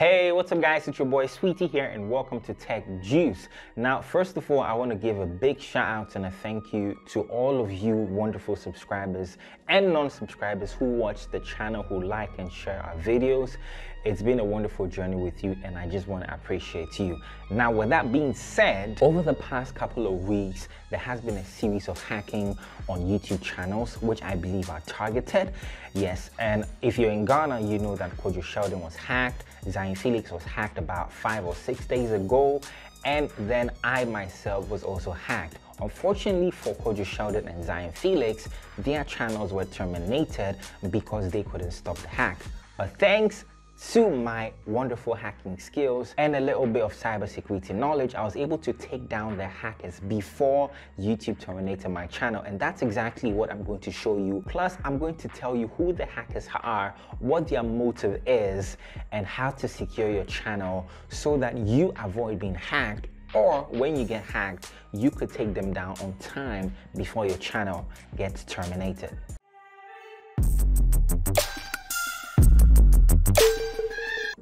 Hey, what's up guys, it's your boy Sweetie here and welcome to Tech Juice. Now, first of all, I want to give a big shout out and a thank you to all of you wonderful subscribers and non-subscribers who watch the channel, who like and share our videos. It's been a wonderful journey with you and I just want to appreciate you. Now, with that being said, over the past couple of weeks, there has been a series of hacking on YouTube channels, which I believe are targeted. Yes, and if you're in Ghana, you know that Kojo Sheldon was hacked, Zion Felix was hacked about 5 or 6 days ago, and then I myself was also hacked. Unfortunately for Kojo Sheldon and Zion Felix, their channels were terminated because they couldn't stop the hack. But thanks to my wonderful hacking skills and a little bit of cybersecurity knowledge, I was able to take down the hackers before YouTube terminated my channel, and that's exactly what I'm going to show you. Plus, I'm going to tell you who the hackers are, what their motive is, and how to secure your channel so that you avoid being hacked, or when you get hacked, you could take them down on time before your channel gets terminated.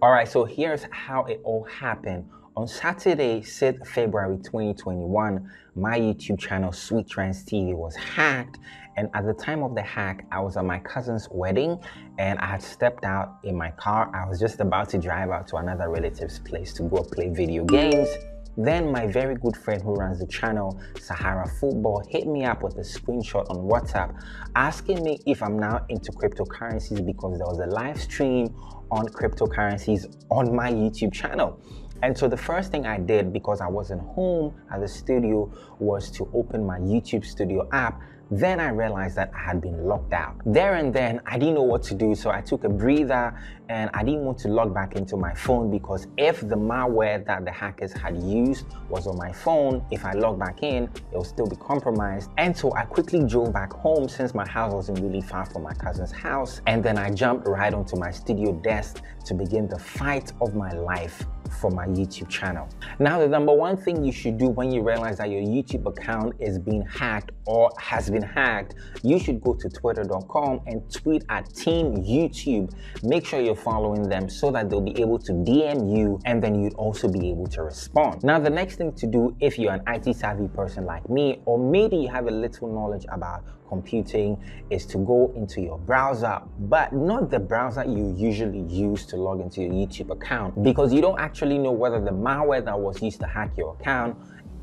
All right, so here's how it all happened. On Saturday, 6th February 2021, my YouTube channel, Sweet Trends TV, was hacked. And at the time of the hack, I was at my cousin's wedding and I had stepped out in my car. I was just about to drive out to another relative's place to go play video games. Then my very good friend who runs the channel, Sahara Football, hit me up with a screenshot on WhatsApp asking me if I'm now into cryptocurrencies because there was a live stream on cryptocurrencies on my YouTube channel. And so the first thing I did, because I wasn't home at the studio, was to open my YouTube Studio app. Then I realized that I had been locked out. There and then, I didn't know what to do, so I took a breather and I didn't want to log back into my phone because if the malware that the hackers had used was on my phone, if I log back in, it will still be compromised. And so I quickly drove back home since my house wasn't really far from my cousin's house. And then I jumped right onto my studio desk to begin the fight of my life for my YouTube channel. Now, the number one thing you should do when you realize that your YouTube account is being hacked or has been hacked, you should go to twitter.com and tweet at Team YouTube. Make sure you're following them so that they'll be able to DM you and then you'd also be able to respond. Now, the next thing to do if you're an IT savvy person like me, or maybe you have a little knowledge about computing, is to go into your browser, but not the browser you usually use to log into your YouTube account, because you don't actually know whether the malware that was used to hack your account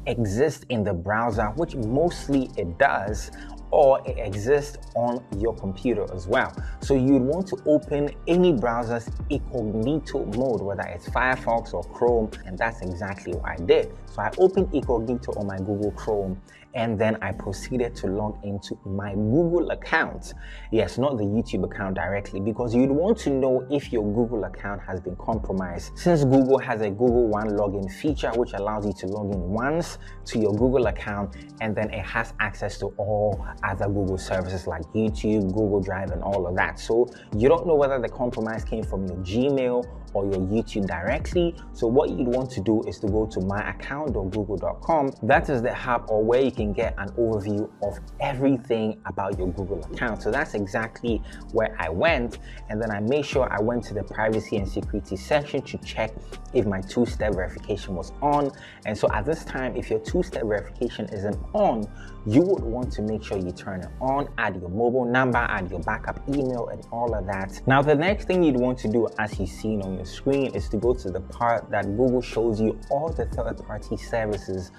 exists in the browser, which mostly it does, or it exists on your computer as well. So you'd want to open any browser's incognito mode, whether it's Firefox or Chrome, and that's exactly what I did. So I opened incognito on my Google Chrome, and then I proceeded to log into my Google account. Yes, not the YouTube account directly, because you'd want to know if your Google account has been compromised, since Google has a Google One login feature which allows you to log in once to your Google account, and then it has access to all other Google services like YouTube, Google Drive, and all of that. So you don't know whether the compromise came from your Gmail or your YouTube directly. So what you'd want to do is to go to myaccount.google.com. That is the hub, or where you can get an overview of everything about your Google account. So that's exactly where I went, and then I made sure I went to the privacy and security section to check if my two-step verification was on. And so at this time, if your two-step verification isn't on, you would want to make sure you turn it on, add your mobile number, add your backup email, and all of that. Now, the next thing you'd want to do, as you've seen on your screen, is to go to the part that Google shows you all the third-party services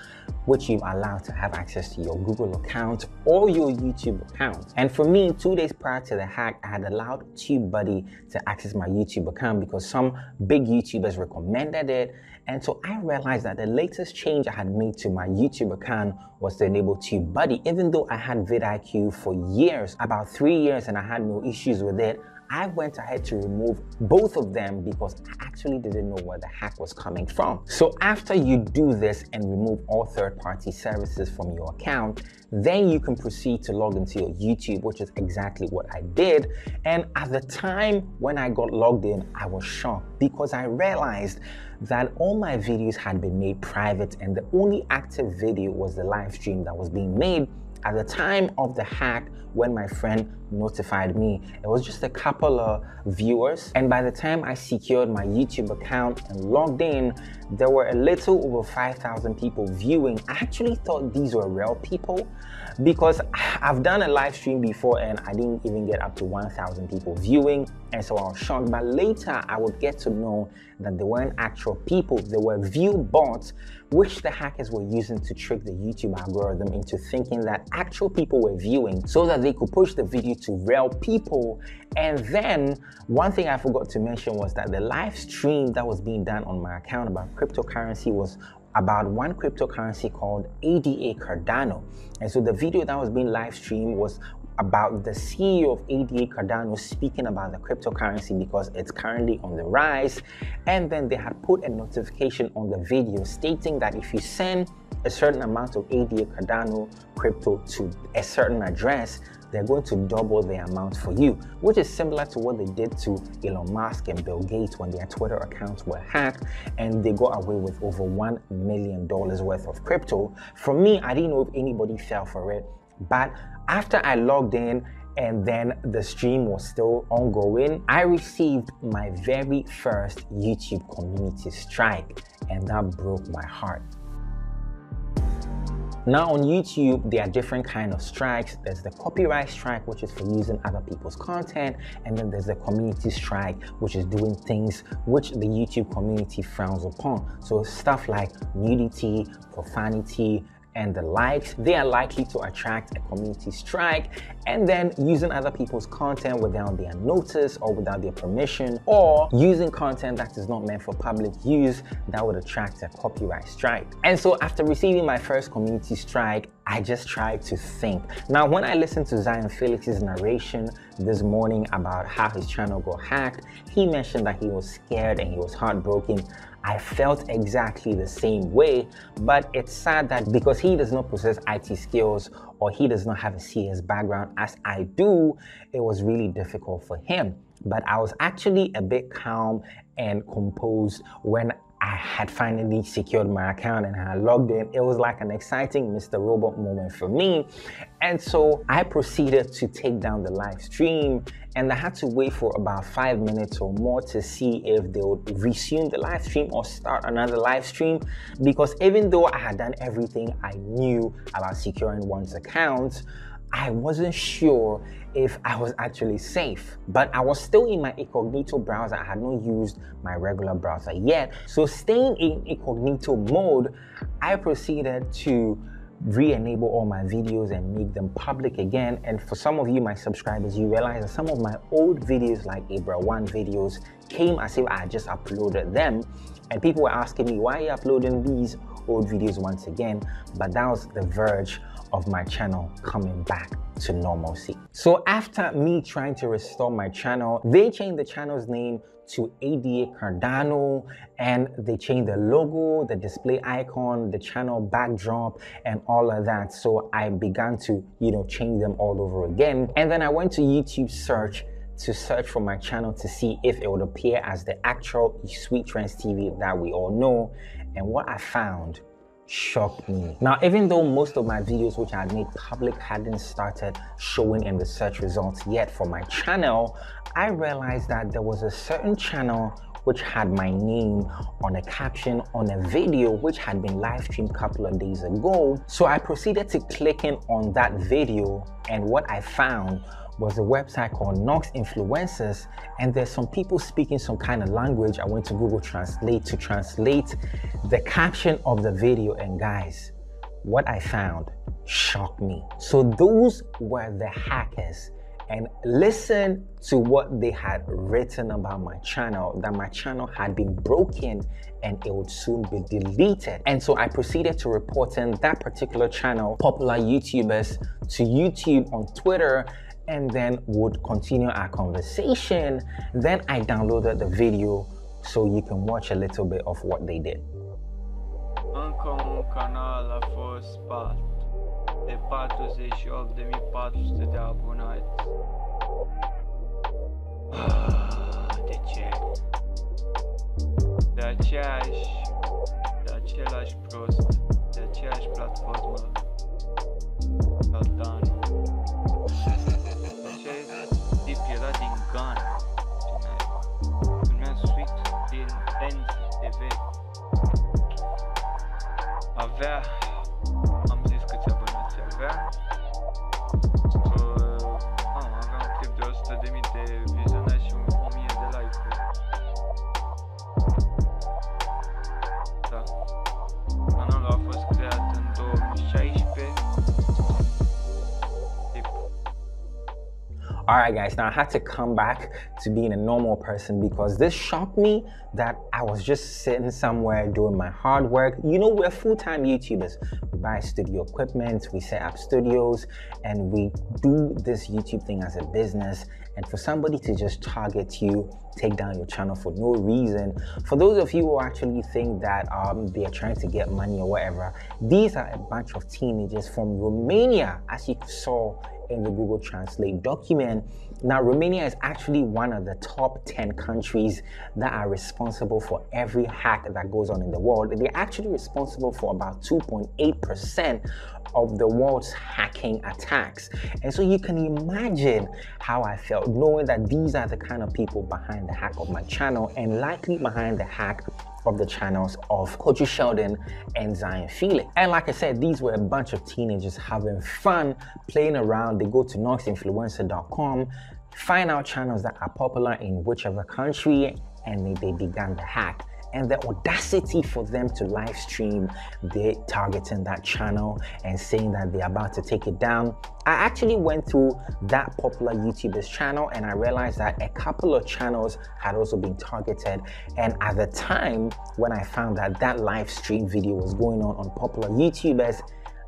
which you've allowed to have access to your Google account or your YouTube account. And for me, 2 days prior to the hack, I had allowed TubeBuddy to access my YouTube account because some big YouTubers recommended it. And so I realized that the latest change I had made to my YouTube account was to enable TubeBuddy. Even though I had vidIQ for years, about 3 years, and I had no issues with it, I went ahead to remove both of them because I actually didn't know where the hack was coming from. So after you do this and remove all third-party services from your account, then you can proceed to log into your YouTube, which is exactly what I did. And at the time when I got logged in, I was shocked because I realized that all my videos had been made private and the only active video was the live stream that was being made. At the time of the hack, when my friend notified me, it was just a couple of viewers, and by the time I secured my YouTube account and logged in, there were a little over 5,000 people viewing. I actually thought these were real people because I've done a live stream before and I didn't even get up to 1,000 people viewing, and so I was shocked. But later I would get to know that they weren't actual people, they were view bots, which the hackers were using to trick the YouTube algorithm into thinking that actual people were viewing so that they could push the video to real people. And then one thing I forgot to mention was that the live stream that was being done on my account about cryptocurrency was about one cryptocurrency called ADA Cardano. And so the video that was being live streamed was about the CEO of ADA Cardano speaking about the cryptocurrency because it's currently on the rise. And then they had put a notification on the video stating that if you send a certain amount of ADA Cardano crypto to a certain address, they're going to double the amount for you, which is similar to what they did to Elon Musk and Bill Gates when their Twitter accounts were hacked and they got away with over $1 million worth of crypto. For me, I didn't know if anybody fell for it, but after I logged in and then the stream was still ongoing, I received my very first YouTube community strike, and that broke my heart. Now on YouTube, there are different kinds of strikes. There's the copyright strike, which is for using other people's content. And then there's the community strike, which is doing things which the YouTube community frowns upon. So stuff like nudity, profanity, and the likes, they are likely to attract a community strike. And then using other people's content without their notice or without their permission, or using content that is not meant for public use, that would attract a copyright strike. And so after receiving my first community strike, I just tried to think. Now, when I listened to Zion Felix's narration this morning about how his channel got hacked, he mentioned that he was scared and he was heartbroken. I felt exactly the same way, but it's sad that because he does not possess IT skills or he does not have a CS background as I do, it was really difficult for him. But I was actually a bit calm and composed when I had finally secured my account and I logged in. It was like an exciting Mr. Robot moment for me. And so I proceeded to take down the live stream, and I had to wait for about 5 minutes or more to see if they would resume the live stream or start another live stream, because even though I had done everything I knew about securing one's account, I wasn't sure if I was actually safe. But I was still in my incognito browser. I had not used my regular browser yet. So staying in incognito mode, I proceeded to re-enable all my videos and make them public again. And for some of you, my subscribers, you realize that some of my old videos, like Abra 1 videos, came as if I had just uploaded them. And people were asking me, why are you uploading these old videos once again? But that was the verge of my channel coming back to normalcy. So after me trying to restore my channel, they changed the channel's name to ADA Cardano, and they changed the logo, the display icon, the channel backdrop, and all of that. So I began to, change them all over again. And then I went to YouTube search for my channel to see if it would appear as the actual Sweet Trends TV that we all know. And what I found shocked me. Now, even though most of my videos which I had made public hadn't started showing in the search results yet for my channel, I realized that there was a certain channel which had my name on a caption on a video which had been live streamed a couple of days ago. So I proceeded to click in on that video, and what I found was a website called Nox Influencers, and there's some people speaking some kind of language. I went to Google Translate to translate the caption of the video, and guys, what I found shocked me. So those were the hackers, and listen to what they had written about my channel, that my channel had been broken and it would soon be deleted. And so I proceeded to reporting that particular channel, popular YouTubers, to YouTube on Twitter, and then would continue our conversation. Then I downloaded the video so you can watch a little bit of what they did. Încă un canal a fost spart de 48.400 de abonați. De ce? De același prost, de aceeași platformă. saltando. Ce tip era din Ghana. Numea Sweet din Dance TV. Avea, am zis câți abonați avea. Avea un clip de 100.000 de vizionări și 1.000 de like-uri. Da. Canalul a fost creat în 2016. Alright guys, now I had to come back to being a normal person because this shocked me that I was just sitting somewhere doing my hard work. You know, we're full-time YouTubers. We buy studio equipment, we set up studios, and we do this YouTube thing as a business. And for somebody to just target you, take down your channel for no reason, for those of you who actually think that they are trying to get money or whatever, these are a bunch of teenagers from Romania, as you saw in the Google Translate document. Now, Romania is actually one of the top 10 countries that are responsible for every hack that goes on in the world. They're actually responsible for about 2.8% of the world's hacking attacks. And so you can imagine how I felt knowing that these are the kind of people behind the hack of my channel and likely behind the hack of the channels of Coach Sheldon and Zion Felix. And like I said, these were a bunch of teenagers having fun, playing around. They go to noxinfluencer.com, find out channels that are popular in whichever country, and they began the hack. And the audacity for them to live stream, they're targeting that channel and saying that they're about to take it down. I actually went through that popular YouTuber's channel and I realized that a couple of channels had also been targeted. And at the time when I found that that live stream video was going on popular YouTubers,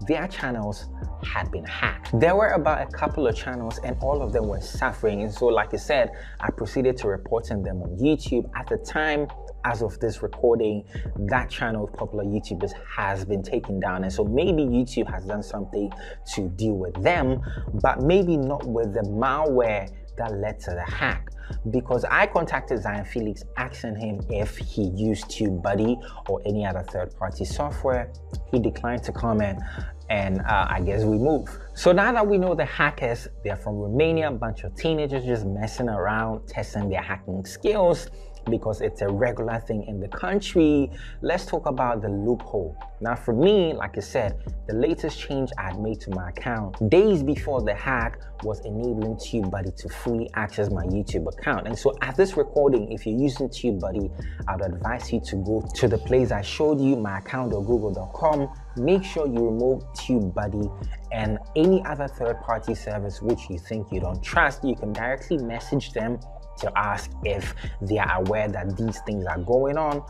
their channels had been hacked. There were about a couple of channels and all of them were suffering. And so like I said, I proceeded to reporting them on YouTube. At the time, as of this recording, that channel of popular YouTubers has been taken down. And so maybe YouTube has done something to deal with them, but maybe not with the malware that led to the hack. Because I contacted Zion Felix asking him if he used TubeBuddy or any other third-party software. He declined to comment, and I guess we move. So now that we know the hackers, they're from Romania, a bunch of teenagers just messing around, testing their hacking skills, because it's a regular thing in the country, let's talk about the loophole. Now for me, like I said, the latest change I had made to my account days before the hack was enabling TubeBuddy to fully access my YouTube account. And so at this recording, if you're using TubeBuddy, I would advise you to go to the place I showed you, my account.google.com. Make sure you remove TubeBuddy and any other third-party service which you think you don't trust. You can directly message them to ask if they are aware that these things are going on.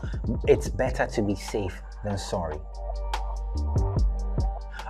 It's better to be safe than sorry.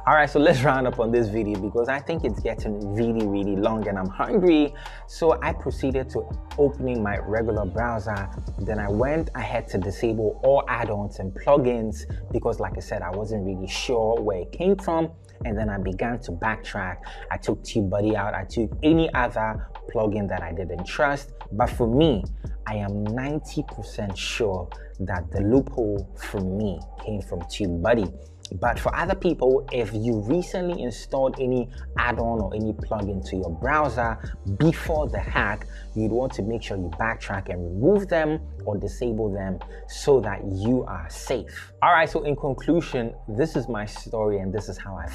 All right, so let's round up on this video because I think it's getting really long and I'm hungry. So I proceeded to opening my regular browser. Then I went ahead to disable all add-ons and plugins because like I said, I wasn't really sure where it came from. And then I began to backtrack. I took TubeBuddy out. I took any other plugin that I didn't trust. But for me, I am 90% sure that the loophole for me came from TubeBuddy. But for other people, if you recently installed any add-on or any plugin to your browser before the hack, you'd want to make sure you backtrack and remove them or disable them so that you are safe. All right, so in conclusion, this is my story and this is how I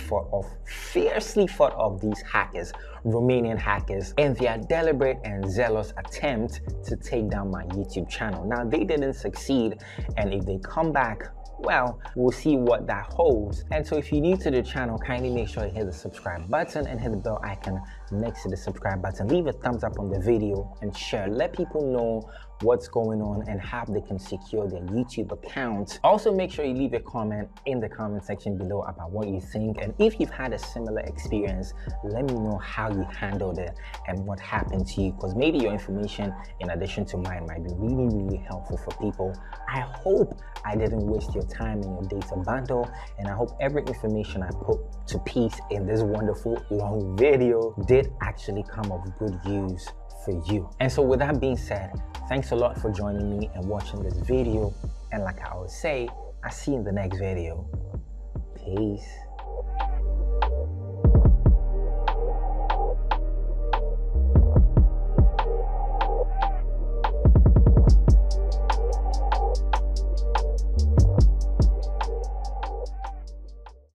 fiercely fought off these hackers, Romanian hackers, in their deliberate and zealous attempt to take down my YouTube channel. Now, they didn't succeed, and if they come back, well, we'll see what that holds. And so if you're new to the channel, kindly make sure you hit the subscribe button and hit the bell icon next to the subscribe button. Leave a thumbs up on the video and share. Let people know what's going on and how they can secure their YouTube account. Also, make sure you leave a comment in the comment section below about what you think. And if you've had a similar experience, let me know how you handled it and what happened to you, because maybe your information, in addition to mine, might be really helpful for people. I hope I didn't waste your time in your data bundle, and I hope every information I put to piece in this wonderful long video did actually come of good use for you. And so with that being said, thanks a lot for joining me and watching this video. And like I always say, I'll see you in the next video. Peace.